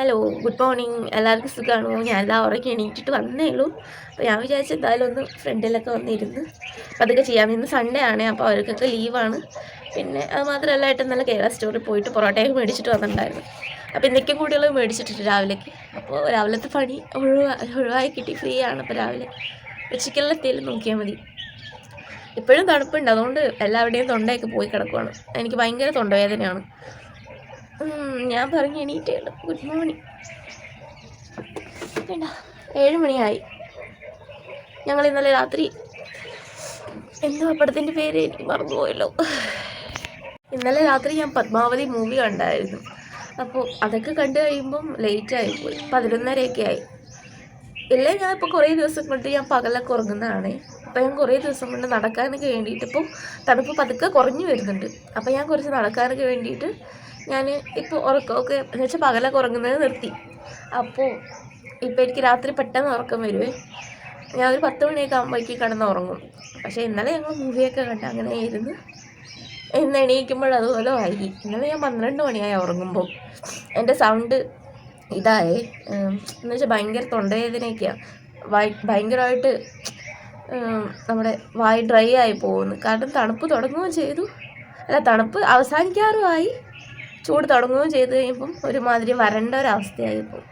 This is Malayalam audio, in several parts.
Hello, good morning. എല്ലാവർക്കും സുഖമാണോ? ഞാനിതാ ഉറങ്ങി എണീറ്റിട്ട് വന്നേ ഉള്ളൂ. അപ്പോൾ ഞാൻ വിചാരിച്ചു എന്തായാലും ഒന്ന് ഫ്രണ്ടിലൊക്കെ വന്നിരുന്ന് അപ്പോൾ അതൊക്കെ ചെയ്യാം. ഇന്ന് സൺഡേ ആണ്, അപ്പോൾ അവർക്കൊക്കെ ലീവാണ്. പിന്നെ അത് മാത്രമല്ല, നല്ല കേരള സ്റ്റോറിൽ പോയിട്ട് പൊറോട്ടയൊക്കെ മേടിച്ചിട്ട് വന്നിട്ടുണ്ടായിരുന്നു. അപ്പോൾ ഇന്നേക്കും കൂടിയുള്ള മേടിച്ചിട്ടിട്ട് രാവിലേക്ക്. അപ്പോൾ രാവിലത്തെ പണി ഒഴിവായി കിട്ടി, ഫ്രീ ആണ്. അപ്പോൾ രാവിലെ ഉച്ചയ്ക്കുള്ള തേലും നോക്കിയാൽ മതി. ഇപ്പോഴും തണുപ്പുണ്ട്, അതുകൊണ്ട് എല്ലാവരുടെയും തൊണ്ടയൊക്കെ പോയി കിടക്കുവാണ്. എനിക്ക് ഭയങ്കര തൊണ്ടവേദനയാണ്. ഞാൻ പറഞ്ഞ് എണീറ്റേ ഉള്ളൂ. Good morning. വേണ്ട, 7 മണിയായി. ഞങ്ങൾ ഇന്നലെ രാത്രി എന്തോ പടത്തിൻ്റെ പേര് എനിക്ക് മറന്നുപോയല്ലോ. ഇന്നലെ രാത്രി ഞാൻ പത്മാവതി മൂവി കണ്ടായിരുന്നു. അപ്പോൾ അതൊക്കെ കണ്ടു കഴിയുമ്പം ലേറ്റായിപ്പോയി, 11:30 ആയി. ഇല്ലേ, ഞാൻ ഇപ്പോൾ കുറേ ദിവസം കൊണ്ട് ഞാൻ പകലൊക്കെ ഉറങ്ങുന്നതാണ്. അപ്പോൾ ഞാൻ കുറേ ദിവസം കൊണ്ട് നടക്കാനൊക്കെ വേണ്ടിയിട്ട്, ഇപ്പോൾ തണുപ്പ് പതുക്കെ കുറഞ്ഞു വരുന്നുണ്ട്. അപ്പോൾ ഞാൻ കുറച്ച് നടക്കാനൊക്കെ വേണ്ടിയിട്ട് ഞാൻ ഇപ്പോൾ ഉറക്കമൊക്കെ എന്ന് വെച്ചാൽ പകലൊക്കെ ഉറങ്ങുന്നത് നിർത്തി. അപ്പോൾ ഇപ്പോൾ എനിക്ക് രാത്രി പെട്ടെന്ന് ഉറക്കം വരുവേ. ഞാൻ ഒരു 10 മണിയൊക്കെ ആകുമ്പോഴേക്ക് കിടന്ന് ഉറങ്ങും. പക്ഷേ ഇന്നലെ ഞങ്ങൾ മൂവിയൊക്കെ കണ്ട് അങ്ങനെ ഇരുന്ന് ഇന്ന് എണീക്കുമ്പോൾ അതുപോലെ വൈകി. ഇന്നലെ ഞാൻ 12 മണിയായി ഉറങ്ങുമ്പോൾ. എൻ്റെ സൗണ്ട് ഇതായേ എന്ന് വെച്ചാൽ ഭയങ്കര തൊണ്ടവേദനയൊക്കെയാണ്. ഭയങ്കരമായിട്ട് നമ്മുടെ വായ് ഡ്രൈ ആയി പോകുന്നു. കാരണം തണുപ്പ് തുടങ്ങുകയും ചെയ്തു, അല്ല തണുപ്പ് അവസാനിക്കാറുമായി, ചൂട് തുടങ്ങുകയും ചെയ്ത് കഴിയുമ്പം ഒരുമാതിരി വരണ്ട ഒരവസ്ഥയായിപ്പോൾ.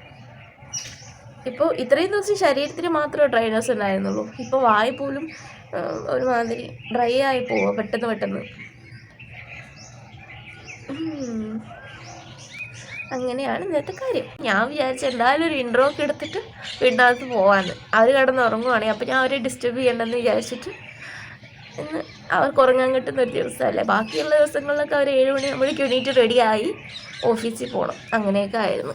ഇപ്പോൾ ഇത്രയും ദിവസം ശരീരത്തിന് മാത്രമേ ഡ്രൈനെസ് ഉണ്ടായിരുന്നുള്ളൂ. ഇപ്പോൾ വായ് പോലും ഒരുമാതിരി ഡ്രൈ ആയി പോവുക പെട്ടെന്ന്. അങ്ങനെയാണ് ഇന്നത്തെ കാര്യം. ഞാൻ വിചാരിച്ച എന്തായാലും ഒരു ഇൻട്രോ ഒക്കെ എടുത്തിട്ട് വീടിനകത്ത് പോകാമെന്ന്. അവർ കിടന്ന് ഉറങ്ങുവാണെങ്കിൽ അപ്പോൾ ഞാൻ അവരെ ഡിസ്റ്റർബ് ചെയ്യണ്ടെന്ന് വിചാരിച്ചിട്ട് ഇന്ന് അവർക്ക് ഉറങ്ങാൻ കിട്ടുന്ന ഒരു ദിവസമല്ലേ. ബാക്കിയുള്ള ദിവസങ്ങളിലൊക്കെ അവർ 7 മണിയാകുമ്പോഴേക്കും എണീറ്റ് റെഡിയായി ഓഫീസിൽ പോകണം. അങ്ങനെയൊക്കെ ആയിരുന്നു.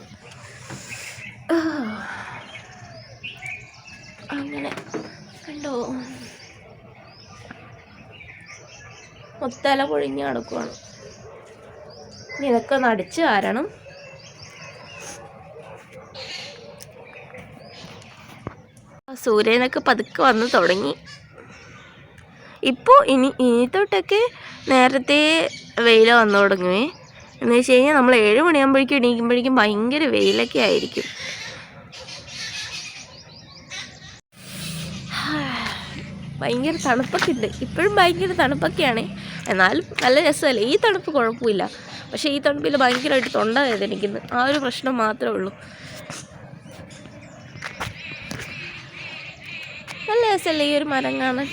അങ്ങനെ കണ്ടോ, മൊത്തല പൊഴിഞ്ഞ് കിടക്കുവാണ്. ഇതൊക്കെ ഒന്ന് അടിച്ച് കാരണം സൂര്യനൊക്കെ പതുക്കെ വന്ന് തുടങ്ങി. ഇപ്പോൾ ഇനി തൊട്ടൊക്കെ നേരത്തെ വെയിൽ വന്നു തുടങ്ങുവേ. എന്ന് വെച്ച് കഴിഞ്ഞാൽ നമ്മൾ 7 മണിയാകുമ്പോഴേക്കും എണീക്കുമ്പോഴേക്കും ഭയങ്കര വെയിലൊക്കെ ആയിരിക്കും. ഭയങ്കര തണുപ്പൊക്കെ ഉണ്ട്, ഇപ്പോഴും ഭയങ്കര തണുപ്പൊക്കെയാണ്. എന്നാലും നല്ല രസമല്ലേ. ഈ തണുപ്പ് കുഴപ്പമില്ല. പക്ഷേ ഈ തണുപ്പിൽ ഭയങ്കരമായിട്ട് തൊണ്ട വേദനിക്കുന്നു, ആ ഒരു പ്രശ്നം മാത്രമേ ഉള്ളൂ. നല്ല രസമല്ലേ ഈ ഒരു മരം കാണാൻ.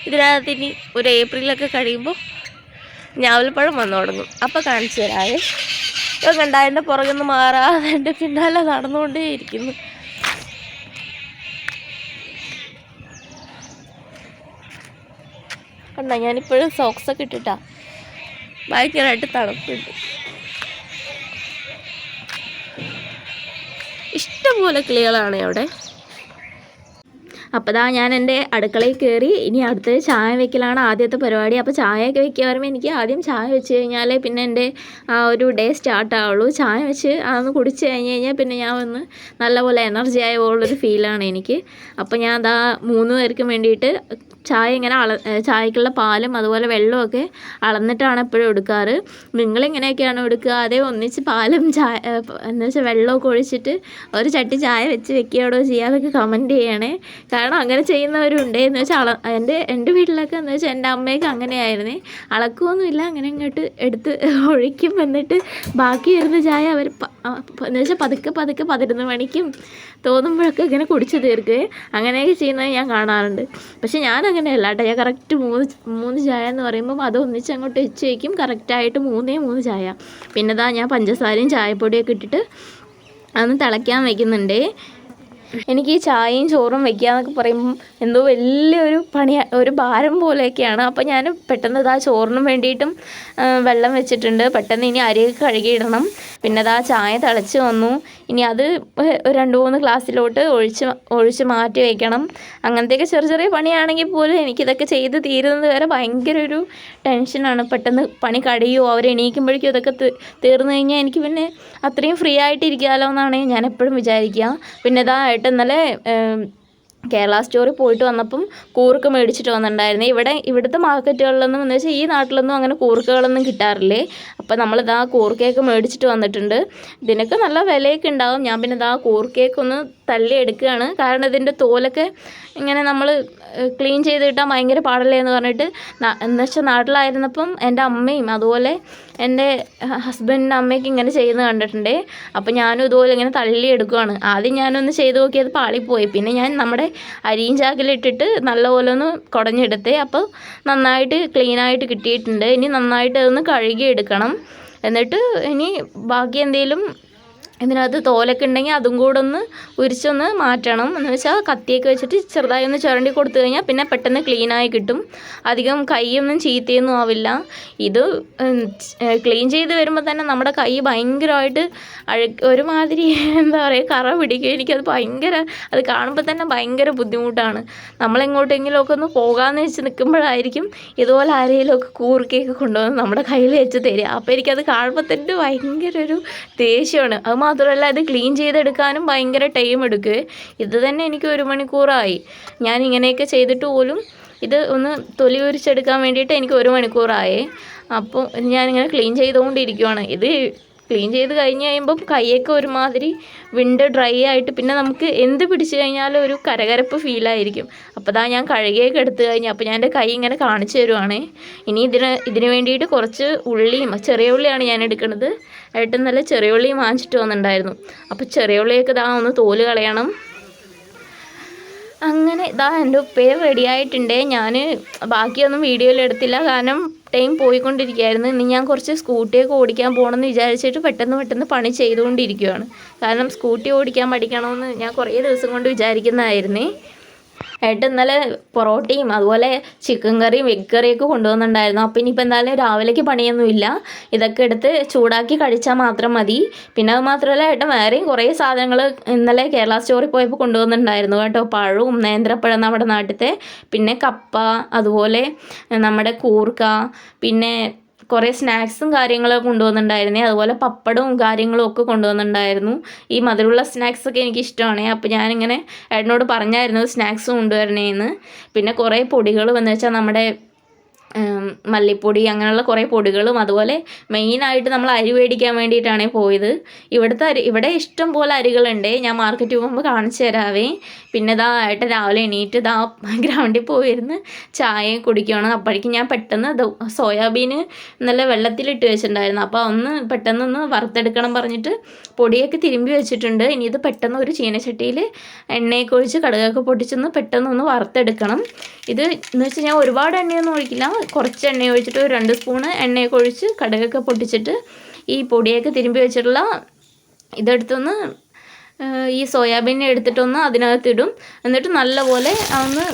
ഇതിനകത്ത് ഇനി ഒരു ഏപ്രിലൊക്കെ കഴിയുമ്പോൾ ഞാവൽപ്പഴം വന്നു തുടങ്ങും. അപ്പോൾ കാണിച്ചു തരാവേ. ഇപ്പം കണ്ട എൻ്റെ പുറകിൽ നിന്ന് മാറാതെ എൻ്റെ പിന്നാലെ നടന്നുകൊണ്ടേയിരിക്കുന്നു. കണ്ട, ഞാനിപ്പോഴും സോക്സൊക്കെ ഇട്ടിട്ടാ. ഭയങ്കരമായിട്ട് തണുപ്പുണ്ട്. ഇഷ്ടംപോലെ കിളികളാണ് അവിടെ. അപ്പോൾ ഞാൻ എൻ്റെ അടുക്കളയിൽ കയറി. ഇനി അടുത്തത് ചായ വെക്കലാണ് ആദ്യത്തെ പരിപാടി. അപ്പോൾ ചായയൊക്കെ വെക്കുക പറയുമ്പോൾ എനിക്ക് ആദ്യം ചായ വെച്ച് കഴിഞ്ഞാൽ പിന്നെ എൻ്റെ ആ ഒരു ഡേ സ്റ്റാർട്ടാവുള്ളൂ. ചായ വെച്ച് അതൊന്ന് കുടിച്ച് കഴിഞ്ഞാൽ പിന്നെ ഞാൻ ഒന്ന് നല്ലപോലെ എനർജി ആയ പോലുള്ളൊരു ഫീലാണ് എനിക്ക്. അപ്പോൾ ഞാൻ 3 പേർക്കും വേണ്ടിയിട്ട് ചായ ഇങ്ങനെ ചായക്കുള്ള പാലും അതുപോലെ വെള്ളമൊക്കെ അളന്നിട്ടാണ് എപ്പോഴും എടുക്കാറ്. നിങ്ങളിങ്ങനെയൊക്കെയാണ് എടുക്കുക? അതേ ഒന്നിച്ച് പാലും ചായ എന്ന് വെച്ചാൽ വെള്ളമൊക്കെ ഒഴിച്ചിട്ട് ഒരു ചട്ടി ചായ വെച്ച് വെക്കുകയോടോ ചെയ്യാതൊക്കെ കമൻറ്റ് ചെയ്യണേ. കാരണം അങ്ങനെ ചെയ്യുന്നവരുണ്ട്. എന്ന് വെച്ചാൽ എൻ്റെ വീട്ടിലൊക്കെ എന്ന് വെച്ചാൽ എൻ്റെ അമ്മയൊക്കെ അങ്ങനെയായിരുന്നേ. അളക്കുമൊന്നുമില്ല, അങ്ങനെ ഇങ്ങോട്ട് എടുത്ത് ഒഴിക്കും. എന്നിട്ട് ബാക്കി വരുന്ന ചായ അവർ എന്ന് വെച്ചാൽ പതുക്കെ 11 മണിക്കും തോന്നുമ്പോഴൊക്കെ ഇങ്ങനെ കുടിച്ച് തീർക്കുകയെ അങ്ങനെയൊക്കെ ചെയ്യുന്നത് ഞാൻ കാണാറുണ്ട്. പക്ഷെ ഞാൻ അങ്ങനെയല്ല കേട്ടോ. ഞാൻ കറക്റ്റ് 3 ചായ എന്ന് പറയുമ്പം അത് ഒന്നിച്ച് അങ്ങോട്ട് വെച്ച് വയ്ക്കും. കറക്റ്റായിട്ട് 3 ചായ. പിന്നെ ഞാൻ പഞ്ചസാരയും ചായപ്പൊടിയൊക്കെ ഇട്ടിട്ട് അതൊന്ന് തിളയ്ക്കാൻ വയ്ക്കുന്നുണ്ട്. എനിക്ക് ഈ ചായയും ചോറും വെക്കുകയെന്നൊക്കെ പറയുമ്പം എന്തോ വലിയൊരു ഒരു ഭാരം പോലെയൊക്കെയാണ്. അപ്പോൾ ഞാൻ പെട്ടെന്ന് ചോറിനും വേണ്ടിയിട്ടും വെള്ളം വെച്ചിട്ടുണ്ട്. പെട്ടെന്ന് ഇനി അരിയൊക്കെ കഴുകിയിടണം. പിന്നെ ചായ തിളച്ച് വന്നു. ഇനി അത് 2-3 ഗ്ലാസ്സിലോട്ട് ഒഴിച്ച് മാറ്റി വയ്ക്കണം. അങ്ങനത്തെയൊക്കെ ചെറിയ പണിയാണെങ്കിൽ പോലും എനിക്കിതൊക്കെ ചെയ്ത് തീരുന്നത് വരെ ഭയങ്കര ഒരു ടെൻഷനാണ്. പെട്ടെന്ന് പണി കഴിയുമോ, അവർ എണീക്കുമ്പോഴേക്കും ഇതൊക്കെ തീർന്നു കഴിഞ്ഞാൽ എനിക്ക് പിന്നെ അത്രയും ഫ്രീ ആയിട്ടിരിക്കാമല്ലോ എന്നാണ് ഞാൻ എപ്പോഴും വിചാരിക്കുക. പിന്നെ ഏട്ടൻ ഇന്നലെ കേരള സ്റ്റോറിൽ പോയിട്ട് വന്നപ്പം കൂർക്ക മേടിച്ചിട്ട് വന്നിട്ടുണ്ടായിരുന്നു. ഇവിടുത്തെ മാർക്കറ്റുകളിലൊന്നും എന്ന് വെച്ചാൽ ഈ നാട്ടിലൊന്നും അങ്ങനെ കൂർക്കകളൊന്നും കിട്ടാറില്ലേ. അപ്പോൾ നമ്മളിതാ കൂർക്കയൊക്കെ മേടിച്ചിട്ട് വന്നിട്ടുണ്ട്. ഇതിനൊക്കെ നല്ല വിലയൊക്കെ ഉണ്ടാവും. ഞാൻ പിന്നെ ഇതാ കൂർക്കയൊക്കെ ഒന്ന് തള്ളി എടുക്കുകയാണ്. കാരണം ഇതിൻ്റെ തോലൊക്കെ ഇങ്ങനെ നമ്മൾ ക്ലീൻ ചെയ്ത് കിട്ടാൻ ഭയങ്കര പാടല്ലേ എന്ന് പറഞ്ഞിട്ട് എന്ന് വെച്ചാൽ നാട്ടിലായിരുന്നപ്പം എൻ്റെ അമ്മയും അതുപോലെ എൻ്റെ ഹസ്ബൻഡിൻ്റെ അമ്മയൊക്കെ ഇങ്ങനെ ചെയ്യുന്നത് കണ്ടിട്ടുണ്ട്. അപ്പോൾ ഞാനും ഇതുപോലെ ഇങ്ങനെ തള്ളി എടുക്കുകയാണ്. ആദ്യം ഞാനൊന്ന് ചെയ്ത് നോക്കിയത് പാളിപ്പോയി. പിന്നെ ഞാൻ നമ്മുടെ അരിയും ചാക്കിലിട്ടിട്ട് നല്ലപോലെ ഒന്ന് കുടഞ്ഞെടുത്തേ. അപ്പോൾ നന്നായിട്ട് ക്ലീനായിട്ട് കിട്ടിയിട്ടുണ്ട്. ഇനി നന്നായിട്ട് അതൊന്ന് കഴുകി എടുക്കണം. എന്നിട്ട് ഇനി ബാക്കി എന്തെങ്കിലും ഇതിനകത്ത് തോലൊക്കെ ഉണ്ടെങ്കിൽ അതും കൂടെ ഒന്ന് ഉരിച്ചൊന്ന് മാറ്റണം. എന്ന് വെച്ചാൽ കത്തിയൊക്കെ വെച്ചിട്ട് ചെറുതായി ഒന്ന് ചുരണ്ടി കൊടുത്തു കഴിഞ്ഞാൽ പിന്നെ പെട്ടെന്ന് ക്ലീനായി കിട്ടും. അധികം കൈയൊന്നും ചീത്തയൊന്നും ആവില്ല. ഇത് ക്ലീൻ ചെയ്ത് വരുമ്പോൾ തന്നെ നമ്മുടെ കൈ ഭയങ്കരമായിട്ട് ഒരുമാതിരി എന്താ പറയുക കറ പിടിക്കും. എനിക്കത് അത് കാണുമ്പോൾ തന്നെ ഭയങ്കര ബുദ്ധിമുട്ടാണ്. നമ്മളെങ്ങോട്ടെങ്കിലുമൊക്കെ ഒന്ന് പോകാമെന്ന് വെച്ച് നിൽക്കുമ്പോഴായിരിക്കും ഇതുപോലെ ആരെങ്കിലുമൊക്കെ കൂർക്കയൊക്കെ കൊണ്ടുവന്ന് നമ്മുടെ കയ്യിൽ വെച്ച് തരിക. അപ്പോൾ എനിക്കത് കാണുമ്പോൾ തന്നെ ഭയങ്കര ഒരു ദേഷ്യമാണ്. അത് മാത്രമല്ല ഇത് ക്ലീൻ ചെയ്തെടുക്കാനും ഭയങ്കര ടൈം എടുക്കുക. ഇത് തന്നെ എനിക്ക് 1 മണിക്കൂറായി. ഞാൻ ഇങ്ങനെയൊക്കെ ചെയ്തിട്ട് പോലും ഇത് ഒന്ന് തൊലി ഉരിച്ചെടുക്കാൻ വേണ്ടിയിട്ട് എനിക്ക് 1 മണിക്കൂറായേ. അപ്പോൾ ഞാനിങ്ങനെ ക്ലീൻ ചെയ്തുകൊണ്ടിരിക്കുകയാണ്. ഇത് ക്ലീൻ ചെയ്ത് കഴിഞ്ഞ് കഴിയുമ്പം കൈയൊക്കെ ഒരുമാതിരി ഡ്രൈ ആയിട്ട് പിന്നെ നമുക്ക് എന്ത് പിടിച്ചു കഴിഞ്ഞാലും ഒരു കരകരപ്പ് ഫീലായിരിക്കും. അപ്പോൾ ഞാൻ കഴുകിയൊക്കെ എടുത്തു കഴിഞ്ഞു. അപ്പോൾ ഞാൻ എൻ്റെ കൈ ഇങ്ങനെ കാണിച്ചു തരുവാണേ. ഇനി ഇതിന് വേണ്ടിയിട്ട് കുറച്ച് ഉള്ളിയും ചെറിയ ഉള്ളിയാണ് ഞാൻ എടുക്കുന്നത്. ഏട്ടൻ നല്ല ചെറിയ ഉള്ളിയും വാങ്ങിച്ചിട്ട് വന്നിട്ടുണ്ടായിരുന്നു. അപ്പോൾ ചെറിയ ഉള്ളിയൊക്കെ ഒന്ന് തോല് കളയണം. അങ്ങനെ എൻ്റെ ഉപ്പേരി റെഡി ആയിട്ടുണ്ട്. ഞാൻ ബാക്കിയൊന്നും വീഡിയോയിൽ എടുത്തില്ല, കാരണം ടൈം പോയിക്കൊണ്ടിരിക്കുകയായിരുന്നു. ഇനി ഞാൻ കുറച്ച് സ്കൂട്ടിയൊക്കെ ഓടിക്കാൻ പോകണമെന്ന് വിചാരിച്ചിട്ട് പെട്ടെന്ന് പണി ചെയ്തുകൊണ്ടിരിക്കുകയാണ്. കാരണം സ്കൂട്ടി ഓടിക്കാൻ പഠിക്കണമെന്ന് ഞാൻ കുറേ ദിവസം കൊണ്ട് വിചാരിക്കുന്നതായിരുന്നേ. ഏട്ടൻ ഇന്നലെ പൊറോട്ടയും അതുപോലെ ചിക്കൻ കറിയും എഗ് കറിയൊക്കെ കൊണ്ടുവന്നിട്ടുണ്ടായിരുന്നു. അപ്പോൾ ഇനിയിപ്പോൾ എന്തായാലും രാവിലേക്ക് പണിയൊന്നുമില്ല. ഇതൊക്കെ എടുത്ത് ചൂടാക്കി കഴിച്ചാൽ മാത്രം മതി. പിന്നെ അത് മാത്രമല്ല ഏട്ടൻ വേറെയും കുറേ സാധനങ്ങൾ ഇന്നലെ കേരള സ്റ്റോറിൽ പോയപ്പോൾ കൊണ്ടുവന്നിട്ടുണ്ടായിരുന്നു കേട്ടോ. പഴവും നേന്ത്രപ്പഴം നമ്മുടെ നാട്ടിലത്തെ, പിന്നെ കപ്പ, അതുപോലെ നമ്മുടെ കൂർക്ക, പിന്നെ കുറേ സ്നാക്സും കാര്യങ്ങളൊക്കെ കൊണ്ടുവന്നിട്ടുണ്ടായിരുന്നേ. അതുപോലെ പപ്പടവും കാര്യങ്ങളും ഒക്കെ കൊണ്ടുവന്നിട്ടുണ്ടായിരുന്നു. ഈ മധുരമുള്ള സ്നാക്സൊക്കെ എനിക്ക് ഇഷ്ടമാണ്. അപ്പോൾ ഞാനിങ്ങനെ ഏട്ടനോട് പറഞ്ഞായിരുന്നു സ്നാക്സ് കൊണ്ടുവരണേന്ന്. പിന്നെ കുറേ പൊടികൾ എന്ന് വെച്ചാൽ നമ്മുടെ മല്ലിപ്പൊടി അങ്ങനെയുള്ള കുറേ പൊടികളും, അതുപോലെ മെയിനായിട്ട് നമ്മൾ അരി മേടിക്കാൻ വേണ്ടിയിട്ടാണ് പോയത്. ഇവിടെ ഇഷ്ടം പോലെ അരികളുണ്ട്. ഞാൻ മാർക്കറ്റിൽ പോകുമ്പോൾ കാണിച്ചു തരാവേ. പിന്നെ ഏട്ടൻ രാവിലെ എണീറ്റ് ഗ്രൗണ്ടിൽ പോയിരുന്ന് ചായ കുടിക്കുകയാണ്. അപ്പോഴേക്കും ഞാൻ പെട്ടെന്ന് സോയാബീന് ഇന്നലെ വെള്ളത്തിലിട്ട് വെച്ചിട്ടുണ്ടായിരുന്നു. അപ്പോൾ പെട്ടെന്നൊന്ന് വറുത്തെടുക്കണം പറഞ്ഞിട്ട് പൊടിയൊക്കെ തിരുമ്പി വെച്ചിട്ടുണ്ട്. ഇനി ഇത് പെട്ടെന്ന് ഒരു ചീനച്ചട്ടിയിൽ എണ്ണയൊക്കെ ഒഴിച്ച് കടുകൊക്കെ പൊട്ടിച്ചൊന്ന് പെട്ടെന്നൊന്ന് വറുത്തെടുക്കണം. ഇത് എന്ന് വെച്ചാൽ ഞാൻ ഒരുപാട് എണ്ണയൊന്നും ഒഴിക്കില്ല, കുറച്ച് എണ്ണ ഒഴിച്ചിട്ട് 2 സ്പൂണ് എണ്ണയൊക്കെ ഒഴിച്ച് കടുകൊക്കെ പൊട്ടിച്ചിട്ട് ഈ പൊടിയൊക്കെ തിരുമ്പി വെച്ചിട്ടുള്ള ഇതെടുത്തൊന്ന് ഈ സോയാബീനെ എടുത്തിട്ടൊന്ന് അതിനകത്തിടും. എന്നിട്ട് നല്ലപോലെ ഒന്ന്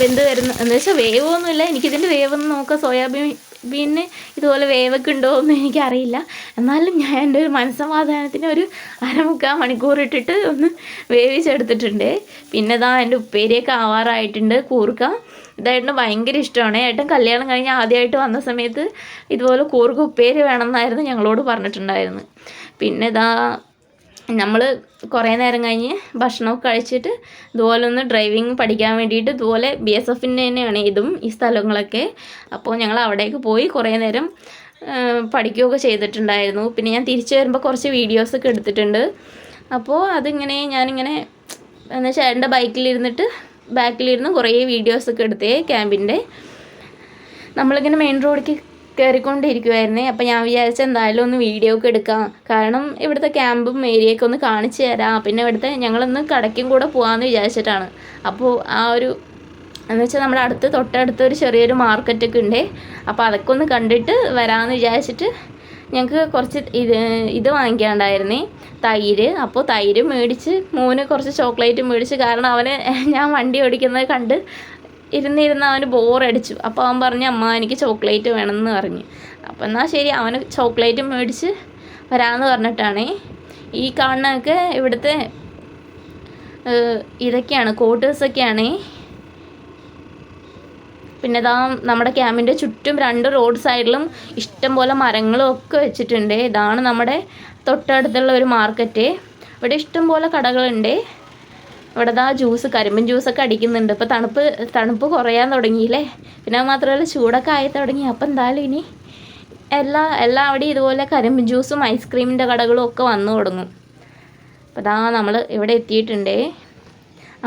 വെന്ത് എന്ന് വെച്ചാൽ വേവൊന്നുമില്ല. എനിക്കിതിൻ്റെ വേവൊന്നും നോക്കാം, സോയാബീന് ഇതുപോലെ വേവൊക്കെ ഉണ്ടോ എന്ന് എനിക്കറിയില്ല. എന്നാലും ഞാൻ എൻ്റെ ഒരു മനസ്സമാധാനത്തിന് ഒരു 1/4 മണിക്കൂർ ഇട്ടിട്ട് ഒന്ന് വേവിച്ചെടുത്തിട്ടുണ്ട്. പിന്നെ എൻ്റെ ഉപ്പേരിയൊക്കെ ആവാറായിട്ടുണ്ട്. കൂർക്ക ഇതായിട്ട് ഭയങ്കര ഇഷ്ടമാണ്. ഏട്ടൻ കല്യാണം കഴിഞ്ഞ് ആദ്യമായിട്ട് വന്ന സമയത്ത് ഇതുപോലെ കൂർക്ക ഉപ്പേരി വേണമെന്നായിരുന്നു ഞങ്ങളോട് പറഞ്ഞിട്ടുണ്ടായിരുന്നു. പിന്നെ നമ്മൾ കുറേ നേരം കഴിഞ്ഞ് ഭക്ഷണമൊക്കെ കഴിച്ചിട്ട് ഇതുപോലെ ഒന്ന് ഡ്രൈവിങ് പഠിക്കാൻ വേണ്ടിയിട്ട് ഇതുപോലെ BSFൻ്റെ തന്നെയാണ് ഈ സ്ഥലങ്ങളൊക്കെ. അപ്പോൾ ഞങ്ങൾ അവിടേക്ക് പോയി കുറേ നേരം പഠിക്കുകയൊക്കെ ചെയ്തിട്ടുണ്ടായിരുന്നു. പിന്നെ ഞാൻ തിരിച്ചു വരുമ്പോൾ കുറച്ച് വീഡിയോസൊക്കെ എടുത്തിട്ടുണ്ട്. അപ്പോൾ ഞാനിങ്ങനെ എന്ന് വെച്ചാൽ എൻ്റെ ബാക്കിലിരുന്ന് കുറേ വീഡിയോസൊക്കെ എടുത്തേ ക്യാമ്പിൻ്റെ. നമ്മളിങ്ങനെ മെയിൻ റോഡിലേക്ക് കയറിക്കൊണ്ടിരിക്കുമായിരുന്നേ. അപ്പോൾ ഞാൻ വിചാരിച്ച എന്തായാലും ഒന്ന് വീഡിയോ ഒക്കെ എടുക്കാം, കാരണം ഇവിടുത്തെ ക്യാമ്പും ഏരിയയൊക്കെ ഒന്ന് കാണിച്ചു തരാം. പിന്നെ ഞങ്ങളൊന്ന് കടയ്ക്കും കൂടെ പോകാമെന്ന് വിചാരിച്ചിട്ടാണ്. അപ്പോൾ എന്ന് വെച്ചാൽ നമ്മുടെ തൊട്ടടുത്ത് ഒരു ചെറിയൊരു മാർക്കറ്റൊക്കെ ഉണ്ട്. അപ്പോൾ അതൊക്കെ ഒന്ന് കണ്ടിട്ട് വരാമെന്ന് വിചാരിച്ചിട്ട് ഞങ്ങൾക്ക് കുറച്ച് ഇത് വാങ്ങിക്കാനുണ്ടായിരുന്നേ, തൈര്. അപ്പോൾ തൈര് മേടിച്ച് മോന് കുറച്ച് ചോക്ലേറ്റ് മേടിച്ച്, കാരണം അവന് ഞാൻ വണ്ടി ഓടിക്കുന്നത് കണ്ട് ഇരുന്ന് അവന് ബോറടിച്ചു. അപ്പോൾ അവൻ പറഞ്ഞു അമ്മ എനിക്ക് ചോക്ലേറ്റ് വേണമെന്ന് പറഞ്ഞു. അപ്പോൾ എന്നാൽ ശരി അവന് ചോക്ലേറ്റ് മേടിച്ച് വരാമെന്ന് പറഞ്ഞിട്ടാണേ. ഈ കാണുന്നതൊക്കെ ഇവിടുത്തെ ഇതൊക്കെയാണ്, ക്വാർട്ടേഴ്സൊക്കെയാണേ. പിന്നെ നമ്മുടെ ക്യാമ്പിൻ്റെ ചുറ്റും 2 റോഡ് സൈഡിലും ഇഷ്ടംപോലെ മരങ്ങളും ഒക്കെ വെച്ചിട്ടുണ്ട്. ഇതാണ് നമ്മുടെ തൊട്ടടുത്തുള്ള ഒരു മാർക്കറ്റ്. ഇവിടെ ഇഷ്ടംപോലെ കടകളുണ്ട്. ഇവിടെ ദാ ജ്യൂസ്, കരിമ്പൻ ജ്യൂസൊക്കെ അടിക്കുന്നുണ്ട്. ഇപ്പോൾ തണുപ്പ് കുറയാൻ തുടങ്ങിയില്ലേ. പിന്നെ അത് മാത്രമല്ല ചൂടൊക്കെ ആയി തുടങ്ങി. അപ്പം എന്തായാലും ഇനി എല്ലാം അവിടെ ഇതുപോലെ കരിമ്പൻ ജ്യൂസും ഐസ്ക്രീമിൻ്റെ കടകളും ഒക്കെ വന്നു തുടങ്ങും. അപ്പോൾ ദാ നമ്മൾ ഇവിടെ എത്തിയിട്ടുണ്ടേ.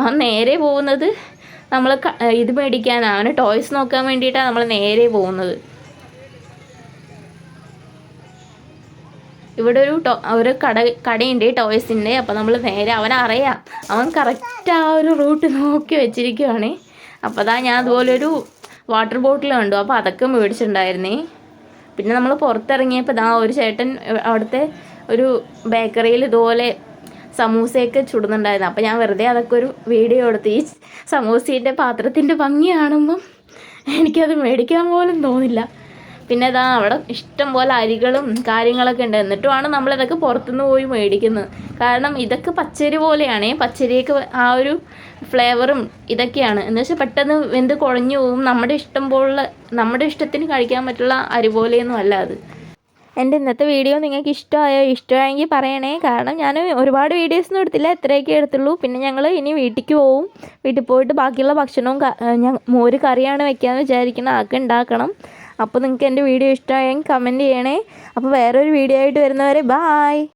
അവൻ നേരെ പോകുന്നത് നമ്മൾ ഇത് മേടിക്കാനാണ്, അവന് ടോയ്സ് നോക്കാൻ വേണ്ടിയിട്ടാണ് നമ്മൾ നേരെ പോകുന്നത്. ഇവിടെ ഒരു കടയുണ്ട് ടോയ്സിൻ്റെ. അപ്പോൾ നമ്മൾ നേരെ അവനറിയാം, അവൻ കറക്റ്റ് ആ ഒരു റൂട്ട് നോക്കി വെച്ചിരിക്കുവാണ്. അപ്പോൾ അതാ ഞാൻ അതുപോലൊരു വാട്ടർ ബോട്ടിൽ കണ്ടു, അപ്പോൾ അതൊക്കെ മേടിച്ചിട്ടുണ്ടായിരുന്നേ. പിന്നെ നമ്മൾ പുറത്തിറങ്ങിയപ്പോൾ ദാ ഒരു ചേട്ടൻ അവിടുത്തെ ഒരു ബേക്കറിയിൽ ഇതുപോലെ സമൂസയൊക്കെ ചുടുന്നുണ്ടായിരുന്നു. അപ്പോൾ ഞാൻ വെറുതെ അതൊക്കെ ഒരു വീഡിയോ എടുത്ത്, ഈ സമൂസേൻ്റെ പാത്രത്തിൻ്റെ ഭംഗി കാണുമ്പം എനിക്കത് മേടിക്കാൻ പോലും തോന്നില്ല. പിന്നെ ഇതാ അവിടെ ഇഷ്ടം പോലെ അരികളും കാര്യങ്ങളൊക്കെ ഉണ്ട്. എന്നിട്ടുമാണ് നമ്മളിതൊക്കെ പുറത്തുനിന്ന് പോയി മേടിക്കുന്നത്. കാരണം ഇതൊക്കെ പച്ചരി പോലെയാണ്, പച്ചരിയൊക്കെ ആ ഒരു ഫ്ലേവറും ഇതൊക്കെയാണ്. എന്ന് വെച്ചാൽ പെട്ടെന്ന് വെന്ത് കുഴഞ്ഞു പോകും. നമ്മുടെ ഇഷ്ടത്തിന് കഴിക്കാൻ പറ്റുള്ള അരി പോലെയൊന്നും അല്ല അത്. എൻ്റെ ഇന്നത്തെ വീഡിയോ നിങ്ങൾക്ക് ഇഷ്ടമായെങ്കിൽ പറയണേ. കാരണം ഞാൻ ഒരുപാട് വീഡിയോസൊന്നും എടുത്തില്ല, എത്രയൊക്കെ എടുത്തുള്ളൂ. പിന്നെ ഞങ്ങൾ ഇനി വീട്ടിലേക്ക് പോവും. വീട്ടിൽ പോയിട്ട് ബാക്കിയുള്ള ഭക്ഷണവും മോര് കറിയാണ് വെക്കാമെന്ന് വിചാരിക്കണം, അതൊക്കെ ഉണ്ടാക്കണം. അപ്പോൾ നിങ്ങൾക്ക് എൻ്റെ വീഡിയോ ഇഷ്ടമായെങ്കിൽ കമൻറ്റ് ചെയ്യണേ. അപ്പോൾ വേറൊരു വീഡിയോ ആയിട്ട് വരുന്നവരെ ബായ്.